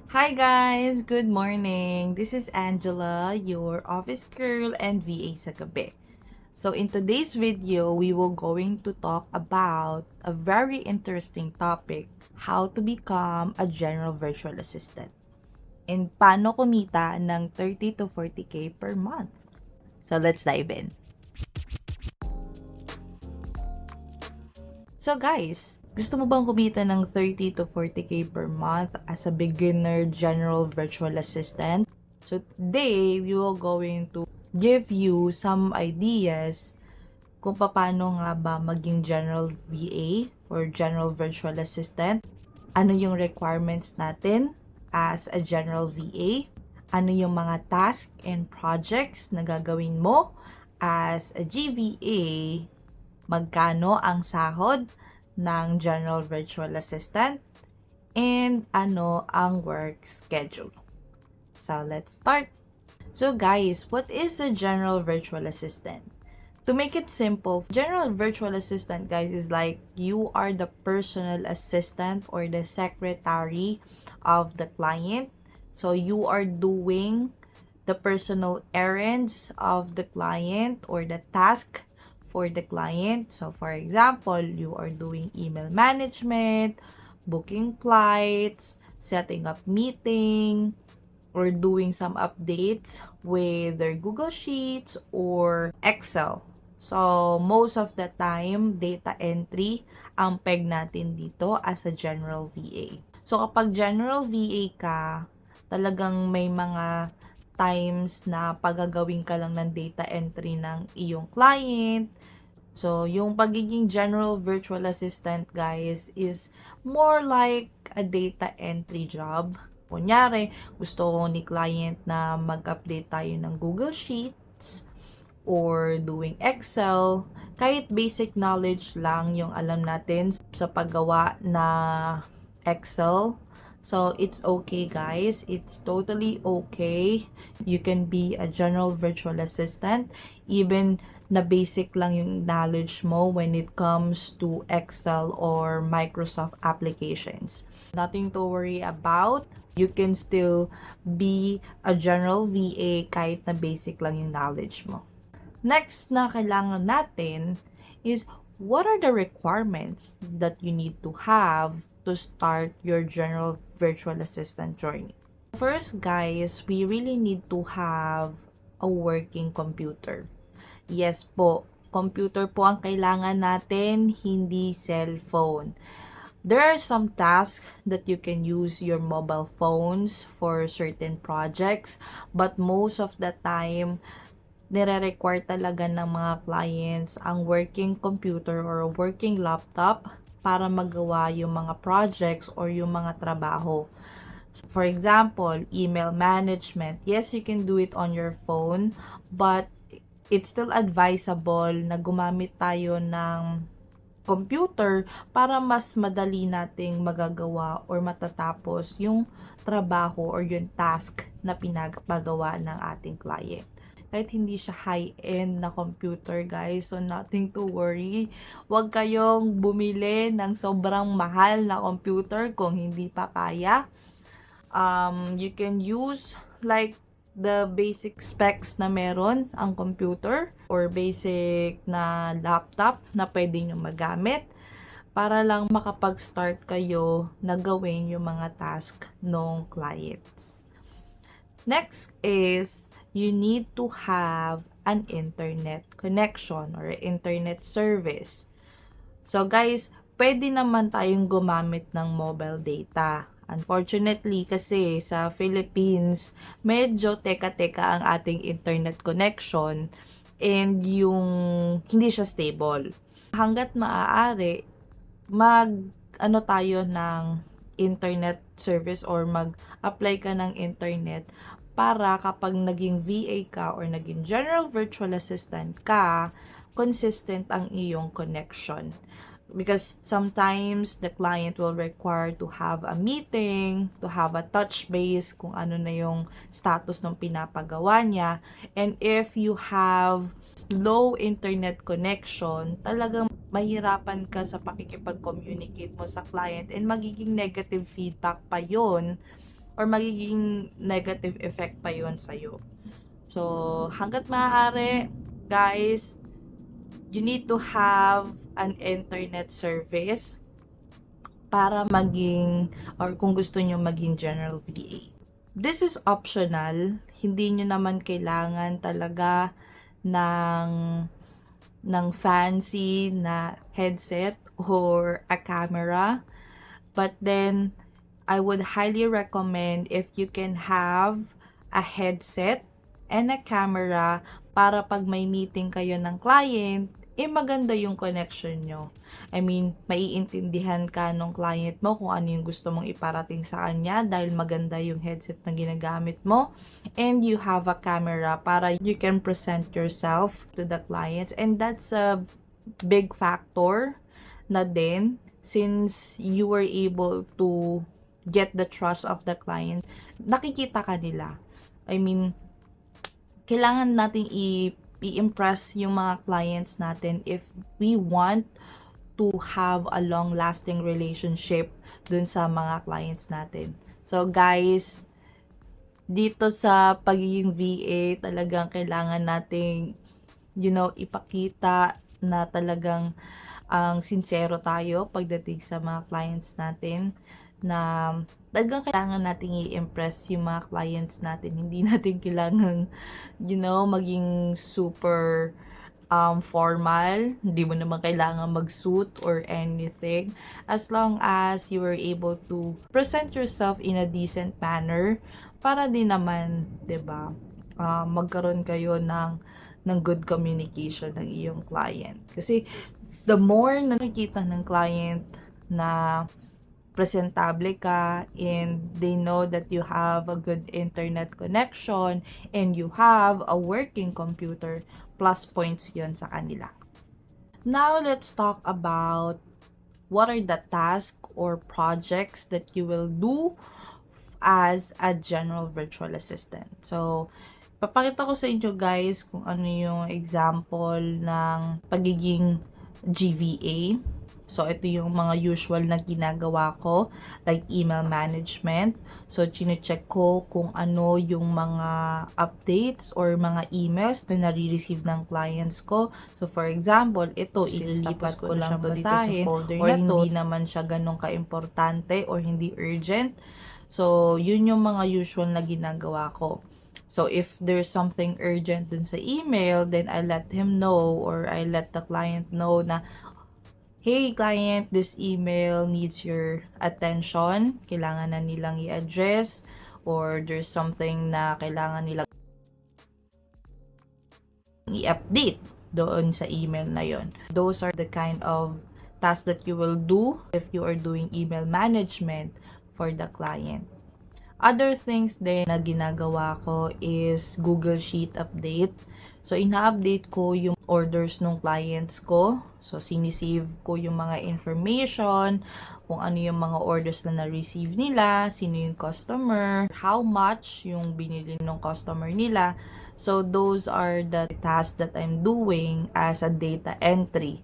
Hi guys! Good morning! This is Angela, your office girl and VA sa gabi. So in today's video, we will going to talk about a very interesting topic, how to become a general virtual assistant and paano kumita ng 30 to 40k per month. So let's dive in. So guys, gusto mo bang kumita ng 30 to 40k per month as a beginner general virtual assistant? So today, we will going to give you some ideas kung paano nga ba maging general VA or general virtual assistant. Ano yung requirements natin as a general VA? Ano yung mga task and projects na gagawin mo as a GVA? Magkano ang sahod ng General Virtual Assistant, and ano ang work schedule. So, let's start. So guys, what is a General Virtual Assistant? To make it simple, General Virtual Assistant, guys, is like you are the personal assistant or the secretary of the client. So you are doing the personal errands of the client or the task for the client. So for example, you are doing email management, booking flights, setting up meeting, or doing some updates with their Google Sheets or Excel. So, most of the time, data entry ang peg natin dito as a general VA. So, kapag general VA ka, talagang may mga times na pagagawin ka lang ng data entry ng iyong client. So, yung pagiging general virtual assistant, guys, is more like a data entry job. Kunyari, gusto ko ni client na mag-update tayo ng Google Sheets or doing Excel. Kahit basic knowledge lang yung alam natin sa paggawa na Excel. So, it's okay, guys. It's totally okay. You can be a general virtual assistant even na basic lang yung knowledge mo when it comes to Excel or Microsoft applications. Nothing to worry about. You can still be a general VA kahit na basic lang yung knowledge mo. Next na kailangan natin is what are the requirements that you need to have to start your general virtual assistant journey. First, guys, we really need to have a working computer. Yes po, computer po ang kailangan natin, hindi cellphone. There are some tasks that you can use your mobile phones for certain projects, but most of the time, nire-require talaga ng mga clients ang working computer or working laptop para magawa yung mga projects or yung mga trabaho. For example, email management. Yes, you can do it on your phone, but it's still advisable na gumamit tayo ng computer para mas madali nating magagawa or matatapos yung trabaho or yung task na pinagpagawa ng ating client. Kahit hindi siya high-end na computer, guys, so nothing to worry. Huwag kayong bumili ng sobrang mahal na computer kung hindi pa kaya. You can use like the basic specs na meron ang computer or basic na laptop na pwede nyo magamit para lang makapag-start kayo na gawin yung mga task ng clients. Next is you need to have an internet connection or internet service. So guys, pwede naman tayong gumamit ng mobile data. Unfortunately, kasi sa Philippines, medyo teka-teka ang ating internet connection and yung hindi siya stable. Hanggat maaari, ano tayo ng internet service or mag-apply ka ng internet para kapag naging VA ka or naging general virtual assistant ka, consistent ang iyong connection. Because sometimes the client will require to have a meeting, to have a touch base kung ano na yung status ng pinapagawa niya. And if you have slow internet connection, talagang mahirapan ka sa pakikipag-communicate mo sa client and magiging negative feedback pa yon or magiging negative effect pa yun sa'yo. So, hanggat maaari, guys, you need to have an internet service para maging, or kung gusto nyo maging general VA. This is optional. Hindi nyo naman kailangan talaga ng fancy na headset or a camera. But then, I would highly recommend if you can have a headset and a camera para pag may meeting kayo ng client, maganda yung connection nyo. I mean, maiintindihan ka nung client mo kung ano yung gusto mong iparating sa kanya dahil maganda yung headset na ginagamit mo. And you have a camera para you can present yourself to the clients. And that's a big factor na din since you were able to get the trust of the client. Nakikita ka nila. I mean, kailangan nating i-impress yung mga clients natin if we want to have a long-lasting relationship dun sa mga clients natin. So, guys, dito sa pagiging VA, talagang kailangan nating, ipakita na talagang ang sincero tayo pagdating sa mga clients natin, na talagang kailangan nating i-impress yung mga clients natin. Hindi natin kailangan, maging super formal. Hindi mo naman kailangan mag-suit or anything. As long as you were able to present yourself in a decent manner, para din naman, 'di ba, magkaroon kayo ng good communication ng iyong client. Kasi the more na nakikita ng client na presentable ka and they know that you have a good internet connection and you have a working computer, plus points yon sa kanila. Now, let's talk about what are the tasks or projects that you will do as a general virtual assistant. So, papakita ko sa inyo guys kung ano yung example ng pagiging GVA. So, ito yung mga usual na ginagawa ko, like email management. So, chine-check ko kung ano yung mga updates or mga emails na nare-receive ng clients ko. So, for example, ito, ililipat ko lang to dito sa folder or hindi naman siya ganun ka-importante or hindi urgent. So, yun yung mga usual na ginagawa ko. So, if there's something urgent dun sa email, then I let him know or I let the client know na, hey client, this email needs your attention. Kailangan na nilang i-address or there's something na kailangan nilang i-update doon sa email na yon. Those are the kind of tasks that you will do if you are doing email management for the client. Other things din na ginagawa ko is Google Sheet update. So, ina-update ko yung orders ng clients ko. So, sinisave ko yung mga information, kung ano yung mga orders na na-receive nila, sino yung customer, how much yung binili ng customer nila. So, those are the tasks that I'm doing as a data entry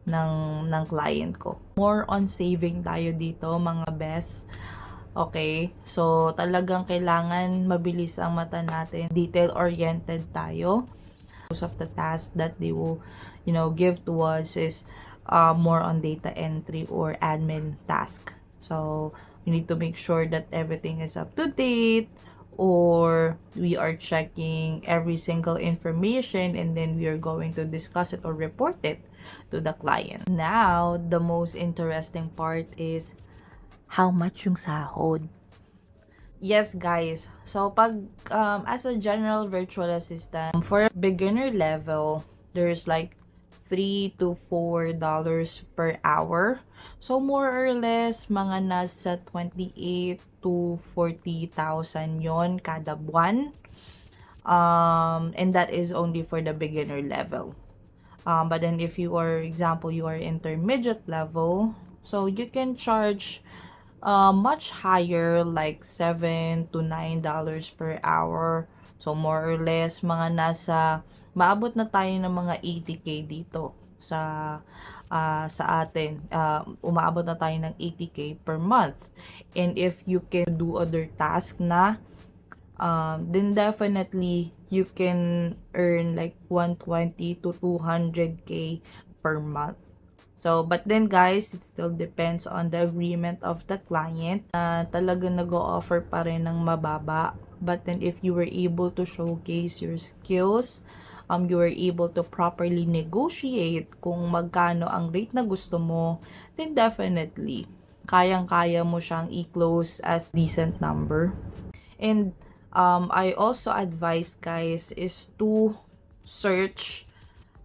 ng client ko. More on saving tayo dito, mga best. Okay, so talagang kailangan mabilis ang mata natin, detail-oriented tayo. Most of the tasks that they will, give to us is more on data entry or admin task. So, we need to make sure that everything is up to date or we are checking every single information and then we are going to discuss it or report it to the client. Now, the most interesting part is how much yung sahod. Yes, guys. So, pag as a general virtual assistant, for beginner level, there's like $3 to $4 per hour. So, more or less, mga nasa 28 to 40,000 yon kada buwan. And that is only for the beginner level. But then if you are, example, you are intermediate level, so you can charge much higher, like $7 to $9 per hour. So, more or less, maabot na tayo ng mga 80K dito sa sa atin. Umaabot na tayo ng 80K per month. And if you can do other tasks na, then definitely you can earn like 120 to 200K per month. So, but then guys, it still depends on the agreement of the client na talagang nag-o-offer pa rin ng mababa. But then if you were able to showcase your skills, you were able to properly negotiate kung magkano ang rate na gusto mo, then definitely, kayang-kaya mo siyang i-close as decent number. And I also advise guys is to search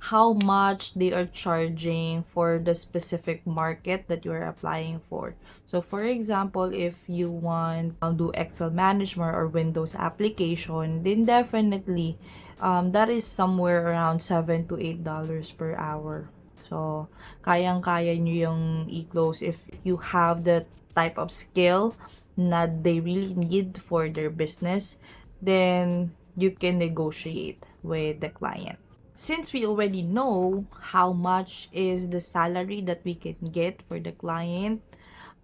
how much they are charging for the specific market that you are applying for. So for example, if you want to do Excel management or Windows application, then definitely that is somewhere around $7 to $8 per hour. So kayang-kaya nyo yung i-close if you have the type of skill na they really need for their business, then you can negotiate with the client. Since we already know how much is the salary that we can get for the client,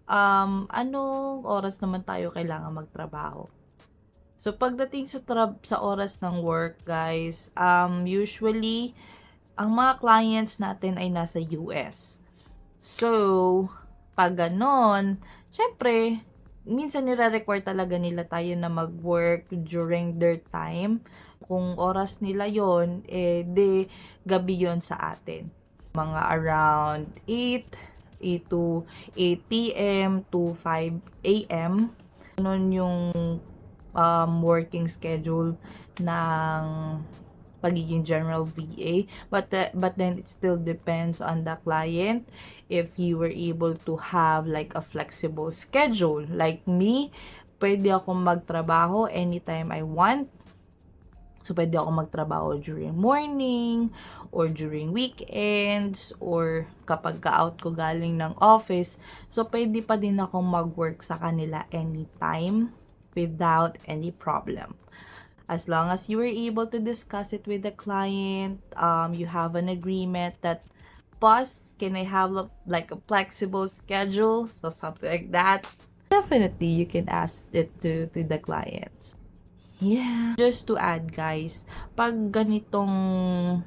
anong oras naman tayo kailangan magtrabaho? So, pagdating sa oras ng work, guys, usually, ang mga clients natin ay nasa US. So, pag ganon, syempre, minsan nire-require talaga nila tayo na mag-work during their time. Kung oras nila yon de gabi yon sa atin. Mga around 8 to 8 p.m. to 5 a.m. Ganun yung working schedule ng pagiging general VA. But then it still depends on the client if you were able to have like a flexible schedule. Like me, pwede akong magtrabaho anytime I want. So, pwede ako magtrabaho during morning, or during weekends, or kapag ka-out ko galing ng office. So, pwede pa din ako mag-work sa kanila anytime without any problem. As long as you were able to discuss it with the client, you have an agreement that, boss, can I have like a flexible schedule? So, something like that. Definitely, you can ask it to the clients. Yeah. Just to add, guys, pag ganitong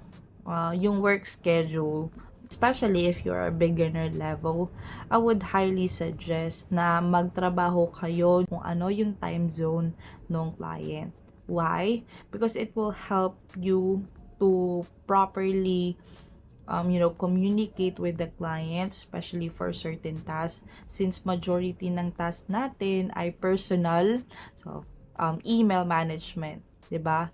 yung work schedule, especially if you're a beginner level, I would highly suggest na magtrabaho kayo kung ano yung time zone ng client. Why? Because it will help you to properly communicate with the client, especially for certain tasks. Since majority ng tasks natin ay personal, so email management, 'di ba?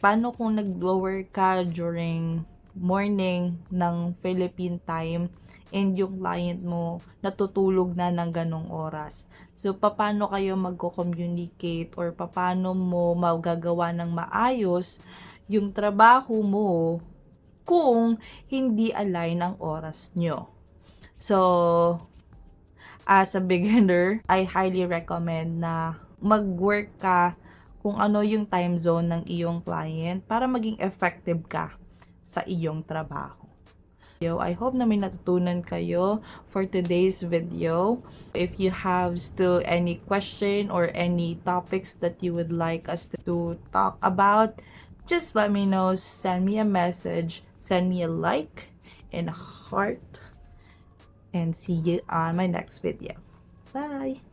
Paano kung nag-work ka during morning ng Philippine time and yung client mo natutulog na ng ganong oras? So, paano kayo magko-communicate or paano mo magagawa ng maayos yung trabaho mo kung hindi align ang oras nyo? So, as a beginner, I highly recommend na mag-work ka kung ano yung time zone ng iyong client para maging effective ka sa iyong trabaho. I hope na may natutunan kayo for today's video. If you have still any question or any topics that you would like us to talk about, just let me know. Send me a message, send me a like and a heart, and see you on my next video. Bye!